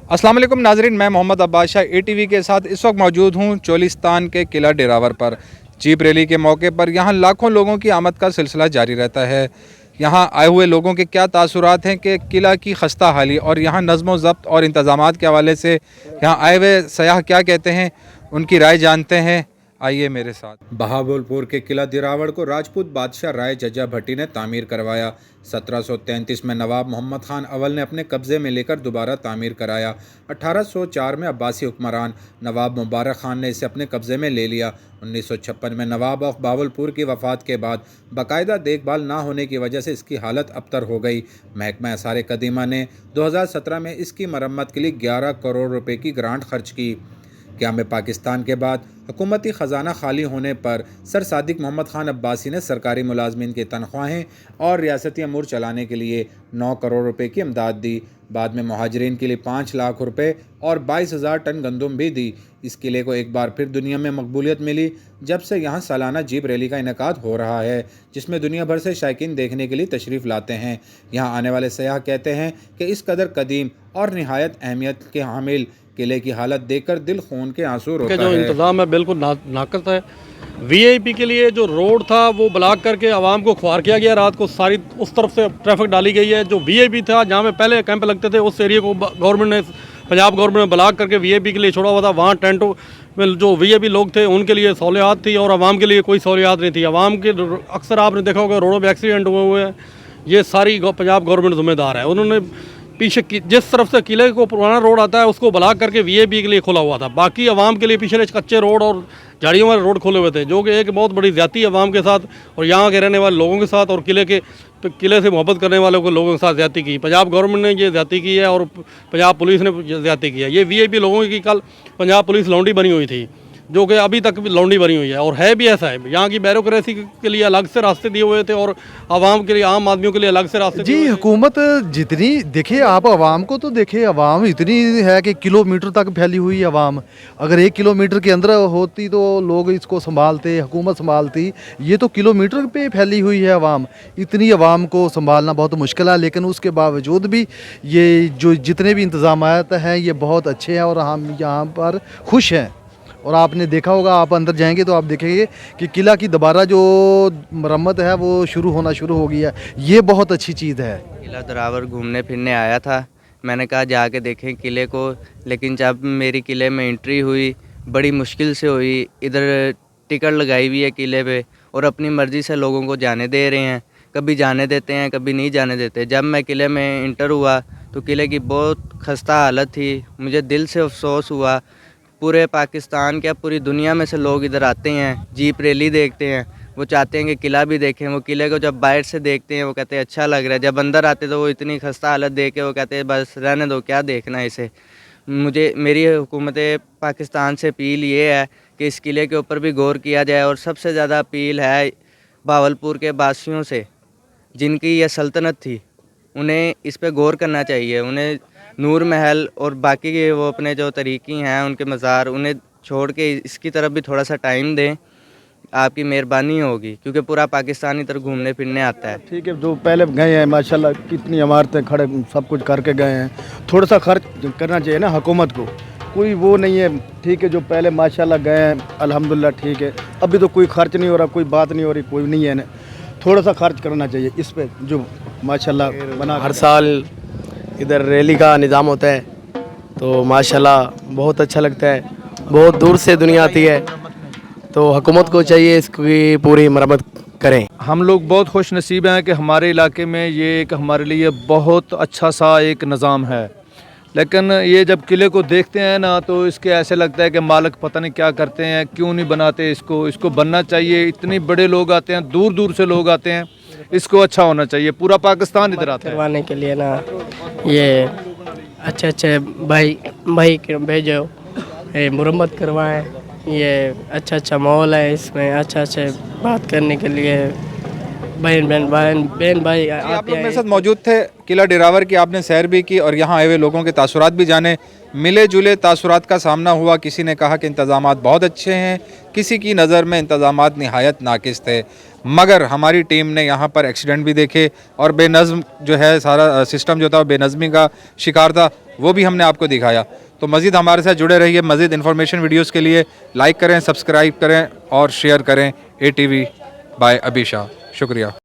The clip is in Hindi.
अस्सलाम वालेकुम नाजरीन, मैं मोहम्मद अब्बास शाह ATV के साथ इस वक्त मौजूद हूँ चोलिस्तान के किला डेरावर पर। जीप रैली के मौके पर यहाँ लाखों लोगों की आमद का सिलसिला जारी रहता है। यहाँ आए हुए लोगों के क्या तासुरात हैं कि किला की खस्ता हाली और यहाँ नज़्म ज़ब्त और इंतज़ामात के हवाले से यहाँ आए हुए सयाह क्या कहते हैं, उनकी राय जानते हैं। आइए मेरे साथ। बहावलपुर के किला दिरावड़ को राजपूत बादशाह राय जज्जा भट्टी ने तामीर करवाया। 1733 में नवाब मोहम्मद खान अव्वल ने अपने कब्ज़े में लेकर दोबारा तामीर कराया। 1804 में अब्बासी हुक्मरान नवाब मुबारक खान ने इसे अपने कब्ज़े में ले लिया। 1956 में नवाब ऑफ बावलपुर की वफ़ात के बाद बाकायदा देखभाल ना होने की वजह से इसकी हालत अबतर हो गई। महकमा आसार कदीमा ने 2017 में इसकी मरम्मत के लिए 11 करोड़ रुपए की ग्रांट खर्च की। क़याम पाकिस्तान के बाद हुकूमती ख़जाना खाली होने पर सर सादिक मोहम्मद खान अब्बासी ने सरकारी मुलाजमीन की तनख्वाहें और रियासती अमूर चलाने के लिए 9 करोड़ रुपए की इमदाद दी। बाद में मुहाजिरीन के लिए 5 लाख रुपए और 22,000 टन गंदम भी दी। इस किले को एक बार फिर दुनिया में मकबूलियत मिली जब से यहाँ सालाना जीप रैली का इनेकाद हो रहा है, जिसमें दुनिया भर से शायकीन देखने के लिए तशरीफ़ लाते हैं। यहाँ आने वाले सयाह कहते हैं कि इस कदर कदीम और निहायत अहमियत के हामिल किले की हालत देखकर दिल खून के आंसू रोता जो है। इंतज़ाम है बिल्कुल नाकस है। वीआईपी के लिए जो रोड था वो ब्लॉक करके आवाम को ख्वार किया गया। रात को सारी उस तरफ से ट्रैफिक डाली गई है। जो वीआईपी था जहाँ पे पहले कैंप लगते थे उस एरिया को गवर्नमेंट ने, पंजाब गवर्नमेंट ने ब्लॉक करके वीआईपी के लिए छोड़ा हुआ था। वहाँ टेंट में जो वीआईपी लोग थे उनके लिए सहूलियात थी और आवाम के लिए कोई सहूलियात नहीं थी। आवाम के अक्सर आपने देखा होगा रोडों पर एक्सीडेंट हुए हैं, ये सारी पंजाब गवर्नमेंट जिम्मेदार है। उन्होंने पीछे जिस तरफ से किले को पुराना रोड आता है उसको ब्लॉक करके वीआईपी के लिए खोला हुआ था। बाकी आवाम के लिए पिछले कच्चे रोड और झाड़ियों वाले रोड खोले हुए थे, जो कि एक बहुत बड़ी ज़्यादती आवाम के साथ और यहाँ के रहने वाले लोगों के साथ और किले से मोहब्बत करने वालों के लोगों के साथ ज़्यादती की। पंजाब गवर्नमेंट ने ये ज़्यादती की है और पंजाब पुलिस ने ज़्यादती की है। ये वीआईपी लोगों की कल पंजाब पुलिस लौंडी बनी हुई थी, जो कि अभी तक भी लौंडी बनी हुई है और है भी ऐसा है। यहाँ की ब्यूरोक्रेसी के लिए अलग से रास्ते दिए हुए थे और आवाम के लिए, आम आदमियों के लिए अलग से रास्ते जी। हुकूमत जितनी देखिए, आप आवाम को तो देखिए, आवाम इतनी है कि किलोमीटर तक फैली हुई आवाम। अगर 1 किलोमीटर के अंदर होती तो लोग इसको संभालते, हुकूमत संभालती। ये तो किलोमीटर पे फैली हुई है आवाम। इतनी आवाम को संभालना बहुत मुश्किल है, लेकिन उसके बावजूद भी ये जो जितने भी इंतज़ामात हैं ये बहुत अच्छे हैं और हम यहाँ पर खुश हैं। और आपने देखा होगा, आप अंदर जाएंगे तो आप देखेंगे कि किला की दोबारा जो मरम्मत है वो शुरू हो गई है। ये बहुत अच्छी चीज़ है। किला दिरावर घूमने फिरने आया था, मैंने कहा जाके देखें किले को, लेकिन जब मेरी किले में एंट्री हुई बड़ी मुश्किल से हुई। इधर टिकट लगाई हुई है किले पे और अपनी मर्ज़ी से लोगों को जाने दे रहे हैं, कभी जाने देते हैं कभी नहीं जाने देते। जब मैं किले में इंटर हुआ तो किले की बहुत खस्ता हालत थी। मुझे दिल से अफसोस हुआ। पूरे पाकिस्तान क्या पूरी दुनिया में से लोग इधर आते हैं, जीप रैली देखते हैं, वो चाहते हैं कि किला भी देखें। वो किले को जब बाहर से देखते हैं वो कहते हैं अच्छा लग रहा है, जब अंदर आते तो वो इतनी खस्ता हालत देख के वो कहते हैं बस रहने दो, क्या देखना है इसे। मेरी हुकूमत पाकिस्तान से अपील ये है कि इस किले के ऊपर भी गौर किया जाए और सबसे ज़्यादा अपील है बहावलपुर के बासियों से, जिनकी यह सल्तनत थी, उन्हें इस पर गौर करना चाहिए। उन्हें नूर महल और बाकी के वो अपने जो तरीक़ी हैं उनके मज़ार, उन्हें छोड़ के इसकी तरफ भी थोड़ा सा टाइम दें, आपकी मेहरबानी होगी, क्योंकि पूरा पाकिस्तान इधर घूमने फिरने आता है। ठीक है, जो पहले गए हैं माशाल्लाह कितनी इमारतें खड़े सब कुछ करके गए हैं, थोड़ा सा खर्च करना चाहिए ना हुकूमत को, कोई वो नहीं है। ठीक है, जो पहले माशाल्लाह गए हैं अल्हम्दुलिल्लाह ठीक है, अभी तो कोई खर्च नहीं हो रहा, कोई बात नहीं हो रही, कोई नहीं है ना, थोड़ा सा खर्च करना चाहिए इस पर जो माशाल्लाह बना। हर साल इधर रैली का निज़ाम होता है तो माशाल्लाह बहुत अच्छा लगता है। बहुत दूर से दुनिया आती है तो हुकूमत को चाहिए इसकी पूरी मरम्मत करें। हम लोग बहुत खुश नसीब हैं कि हमारे इलाके में ये एक हमारे लिए बहुत अच्छा सा एक निज़ाम है। लेकिन ये जब किले को देखते हैं ना तो इसके ऐसे लगता है कि मालिक पता नहीं क्या करते हैं, क्यों नहीं बनाते इसको बनना चाहिए। इतने बड़े लोग आते हैं, दूर दूर से लोग आते हैं, इसको अच्छा होना चाहिए। पूरा पाकिस्तान इधर आता है करवाने के लिए ना, ये अच्छे भाई भेजो, मुरम्मत करवाएं। ये अच्छा माहौल है इसमें, अच्छे बात करने के लिए बहन भाई आप लोग मेरे साथ मौजूद थे। किला डेरावर की आपने सैर भी की और यहाँ आए हुए लोगों के तासुरात भी जाने। मिले जुले तासुरात का सामना हुआ। किसी ने कहा कि इंतज़ामात बहुत अच्छे हैं, किसी की नज़र में इंतज़ामात निहायत नाकिस थे। मगर हमारी टीम ने यहाँ पर एक्सीडेंट भी देखे और बेनज़्म जो है सारा सिस्टम जो था बेनज़मी का शिकार था। वो भी हमने आपको दिखाया। तो मज़ीद हमारे साथ जुड़े रहिए। मज़ीद इन्फॉर्मेशन वीडियोज़ के लिए लाइक करें, सब्सक्राइब करें और शेयर करें ATV बाय अभी शाह। शुक्रिया।